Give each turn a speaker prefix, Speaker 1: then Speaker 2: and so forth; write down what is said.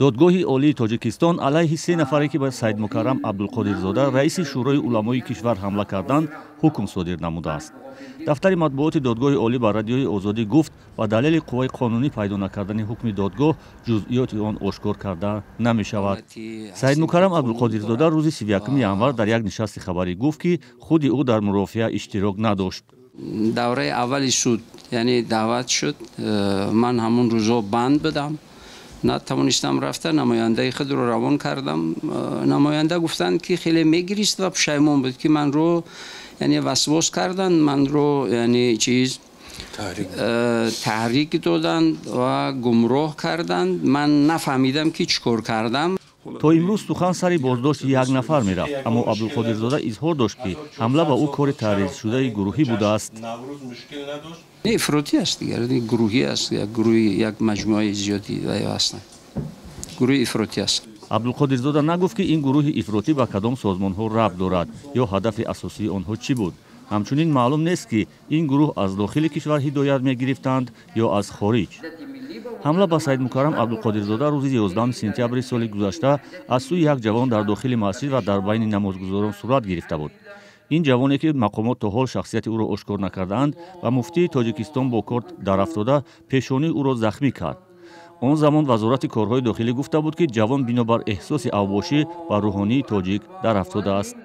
Speaker 1: دادگاه عالی تاجیکستان علیه 3 نفری که به سید مکرم عبدالقادرزاده رئیس شورای علمای کشور حمله کردند حکم صادر نموده است. دفتر مطبوعات دادگاه عالی به رادیوی آزادی گفت با دلیل قوای قانونی پیدا نکردن حکم دادگاه جزئیات آن آشکار کرده نمی شود. سید مکرم عبدالقادرزاده روز 31 ینور در یک نشست خبری گفت که خود او در مرافعه اشتراک نداشت.
Speaker 2: دوره اولی سود یعنی دعوت شد، من همون روزا بند بدم، نتوانستم رفتن. نماینده خود رو روان کردم. نماینده گفتند که خیلی میگریست و پشیمون بود که من رو یعنی وسواس کردن، من رو یعنی تحریک دادن و گمراه کردند. من نفهمیدم که چیکار کردم.
Speaker 1: تا امروز سخن سری بازداشت یک نفر میرفت، اما عبدالقادرزاده اظهار داشت که حمله به او کار تعریض شده گروهی بوده است.
Speaker 2: افراطی است دیگر، گروهی است، یک مجموعه زیادی هستند. گروه افراطی است.
Speaker 1: عبدالقادرزاده نگفت که این گروه افراطی به کدام سازمان ها ربط دارد یا هدف اساسی آنها چی بود. همچنین معلوم نیست که این گروه از داخل کشور هدایت می گرفتند یا از خارج. حمله به سید مکرم عبدالقادرزاده روز 11 سپتامبر سال گذشته از سوی یک جوان در داخل مسجد و در بین نمازگزاران صورت گرفته بود. این جوانی که مقامات تا حال شخصیت او را آشکار نکردند و مفتی تاجیکستان با کارت درافتاده پیشانی او را زخمی کرد. آن زمان وزارت کارهای داخلی گفته بود که جوان بنابر احساس اوباشی و روحانی تاجیک درافتاده است.